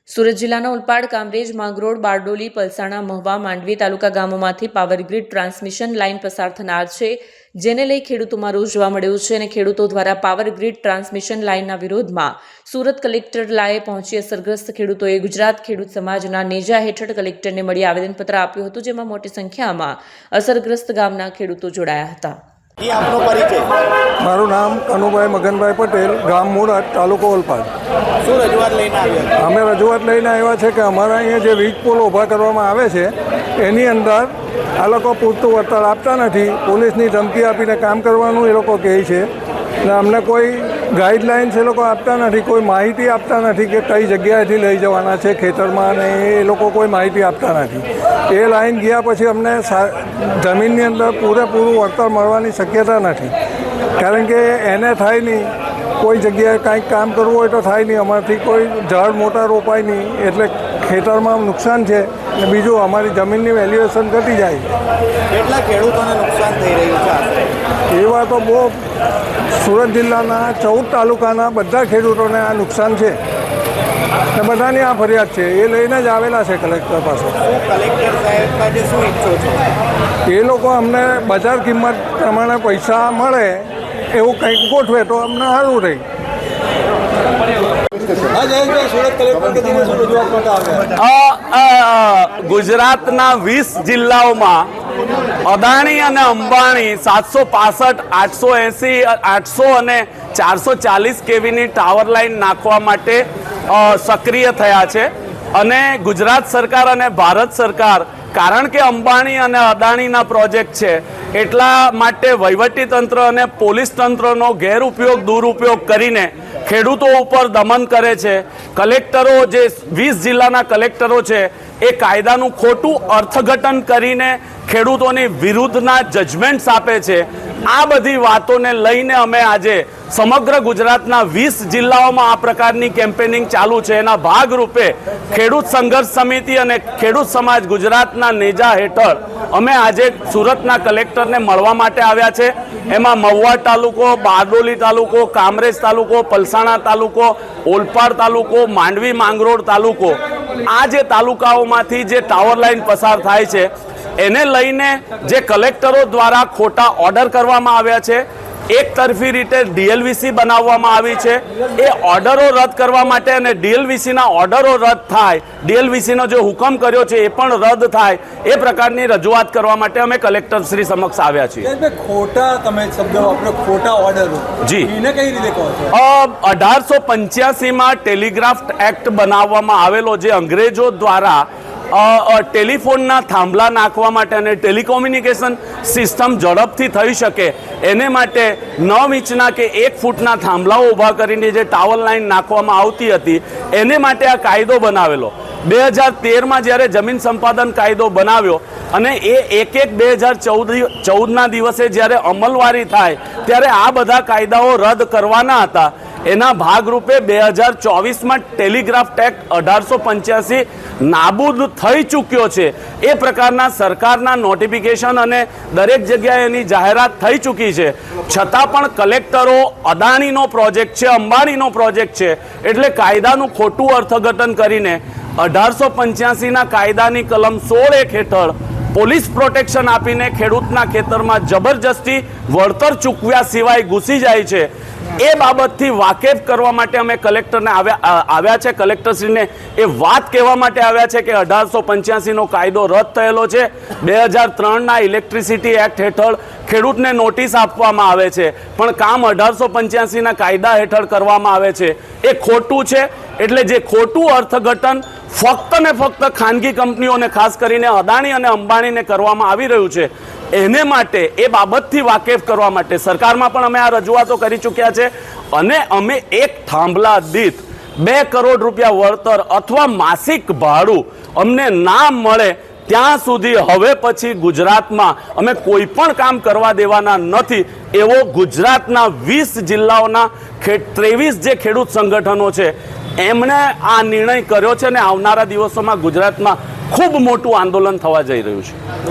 સુરત જિલ્લાના ઉલપાડ, કામરેજ, માંગરોળ, બારડોલી, પલસાણા, મહુવા, માંડવી તાલુકા ગામોમાંથી power grid transmission line પસાર થનાર છે, જેને લઈ ખેડૂતોમાં રોષ જોવા મળ્યો છે અને ખેડૂતો દ્વારા પાવર ગ્રીડ ટ્રાન્સમિશન લાઇનના વિરોધમાં સુરત કલેક્ટરલાએ પહોંચી અસરગ્રસ્ત ખેડૂતોએ ગુજરાત ખેડૂત સમાજના નેજા હેઠળ કલેક્ટરને મળી આવેદનપત્ર આપ્યું હતું, જેમાં મોટી સંખ્યામાં અસરગ્રસ્ત ગામના ખેડૂતો જોડાયા હતા. મારું નામ કનુભાઈ મગનભાઈ પટેલ, ગામ મુળાદ, તાલુકો ઓલપાડ. શું રજૂઆત લઈને આવ્યા? અમે રજૂઆત લઈને આવ્યા છે કે અમારા અહીંયા જે વીજ પોલ ઊભા કરવામાં આવે છે એની અંદર આ લોકો પૂરતું વળતર આપતા નથી. પોલીસની ધમકી આપીને કામ કરવાનું એ લોકો કહે છે ને અમને કોઈ ગાઈડલાઇન્સ એ લોકો આપતા નથી, કોઈ માહિતી આપતા નથી કે કઈ જગ્યાએથી લઈ જવાના છે ખેતરમાં, અને એ લોકો કોઈ માહિતી આપતા નથી. એ લાઈન ગયા પછી અમને જમીનની અંદર પૂરેપૂરું વળતર મળવાની શક્યતા નથી, કારણ કે એને થાય નહીં. કોઈ જગ્યાએ કાંઈક કામ કરવું હોય તો થાય નહીં, અમારાથી કોઈ ઝાડ મોટા રોપાય નહીં, એટલે ખેતરમાં નુકસાન છે. અને બીજું અમારી જમીનની વેલ્યુએશન ઘટી જાય. કેટલા ખેડૂતોને નુકસાન થઈ રહ્યું છે? એવા તો બહુ સુરત જિલ્લાના 14 તાલુકાના બધા ખેડૂતોને આ નુકસાન છે ને બધાની આ ફરિયાદ છે. એ લઈને જ આવેલા છે કલેક્ટર પાસે. કલેક્ટર સાહેબ પાસે શું ઈચ્છો છો? એ લોકો અમને બજાર કિંમત પ્રમાણે પૈસા મળે એવું કંઈક ગોઠવે તો અમને સારું રહે. ગુજરાતના 20 જિલ્લાઓમાં અદાણી અને અંબાણી 765, 880, 800 અને 440 કેવીની ટાવર લાઇન નાખવા માટે સક્રિય થયા છે. અને ગુજરાત સરકાર અને ભારત સરકાર, કારણ કે અંબાણી અને અદાણીના પ્રોજેક્ટ છે એટલા માટે વહીવટી તંત્ર અને પોલીસ તંત્રનો ગેરઉપયોગ, દુરુપયોગ કરીને ખેડૂતો ઉપર દમન કરે છે. કલેક્ટરો, જે 20 જિલ્લાના કલેક્ટરો છે, એ કાયદાનું ખોટું અર્થઘટન કરીને ખેડૂતોની વિરુદ્ધના જજમેન્ટ્સ આપે છે. આ બધી વાતોને લઈને અમે આજે સમગ્ર ગુજરાતના 20 જિલ્લાઓમાં આ પ્રકારની કેમ્પેનિંગ ચાલુ છે. એના ભાગરૂપે ખેડૂત સંઘર્ષ સમિતિ અને ખેડૂત સમાજ ગુજરાતના નેજા હેઠળ અમે આજે સુરતના કલેક્ટરને મળવા માટે આવ્યા છે. એમાં મહુવા તાલુકો, બારડોલી તાલુકો, કામરેજ તાલુકો, પલસાણા તાલુકો, ઓલપાડ તાલુકો, માંડવી, માંગરોળ તાલુકો, આ જે તાલુકાઓમાંથી જે ટાવર લાઇન પસાર થાય છે એને લઈને જે કલેક્ટરો દ્વારા ખોટા ઓર્ડર કરવામાં આવ્યા છે, એક તરફી રીતે ડીએલવીસી બનાવવામાં આવી છે. એ ઓર્ડરો રદ કરવા માટે અને ડીએલવીસીના ઓર્ડરો રદ થાય, ડીએલવીસીનો જે હુકમ કર્યો છે એ પણ રદ થાય, એ પ્રકારની રજૂઆત કરવા માટે અમે કલેક્ટર શ્રી સમક્ષ આવ્યા છીએ. ખોટા તમે શબ્દ વાપરો, ખોટા ઓર્ડરો, જી, એને કઈ રીતે કહો છો? 1885માં ટેલિગ્રાફ એક્ટ બનાવવામાં આવેલો, જે અંગ્રેજો દ્વારા ટેલિફોનના થાંભલા નાખવા માટે અને ટેલિકોમ્યુનિકેશન સિસ્ટમ ઝડપથી થઈ શકે એને માટે 9 ઇંચના કે 1 ફૂટના થાંભલાઓ ઊભા કરીને જે ટાવર લાઇન નાખવામાં આવતી હતી, એને માટે આ કાયદો બનાવેલો. 2013માં જ્યારે જમીન સંપાદન કાયદો બનાવ્યો અને એ 1/1/2014ના દિવસે જ્યારે અમલવારી થાય ત્યારે આ બધા કાયદાઓ રદ કરવાના હતા. એના ભાગરૂપે 2024માં ટેલિગ્રાફ એક્ટ 1885 નાબૂદ થઈ ચૂક્યો છે. એ પ્રકારના સરકારના નોટિફિકેશન અને દરેક જગ્યાએ એની જાહેરાત થઈ ચૂકી છે. છતાં પણ કલેક્ટરો અદાણીનો પ્રોજેક્ટ છે, અંબાણીનો પ્રોજેક્ટ છે એટલે કાયદાનું ખોટું અર્થઘટન કરીને 1885ના કાયદાની કલમ 16 હેઠળ પોલીસ પ્રોટેક્શન આપીને ખેડૂતના ખેતરમાં જબરજસ્તી વળતર ચૂકવ્યા સિવાય ઘૂસી જાય છે. એ બાબતથી વાકેફ કરવા માટે અમે કલેક્ટરને આવ્યા છે. કલેક્ટરશ્રીને એ વાત કહેવા માટે આવ્યા છે કે 1885નો કાયદો રદ થયેલો છે. 2003ના ઇલેક્ટ્રિસિટી એક્ટ હેઠળ ખેડૂતને નોટિસ આપવામાં આવે છે, પણ કામ 1885ના કાયદા હેઠળ કરવામાં આવે છે. એ ખોટું છે. એટલે જે ખોટું અર્થઘટન ફક્ત ને ફક્ત ખાનગી કંપનીઓને, ખાસ કરીને અદાણી અને અંબાણીને કરવામાં આવી રહ્યું છે, એને માટે, એ બાબતથી વાકેફ કરવા માટે સરકારમાં પણ અમે આ રજૂઆતો કરી ચૂક્યા છે. અને અમે એક થાંભલા દીઠ 2 કરોડ રૂપિયા વળતર અથવા માસિક ભાડું અમને ના મળે ત્યાં સુધી હવે પછી ગુજરાતમાં અમે કોઈ પણ કામ કરવા દેવાના નથી, એવો ગુજરાતના 20 જિલ્લાઓના 23 જે ખેડૂત સંગઠનો છે એમણે આ નિર્ણય કર્યો છે. અને આવનારા દિવસોમાં ગુજરાતમાં ખૂબ મોટું આંદોલન થવા જઈ રહ્યું છે.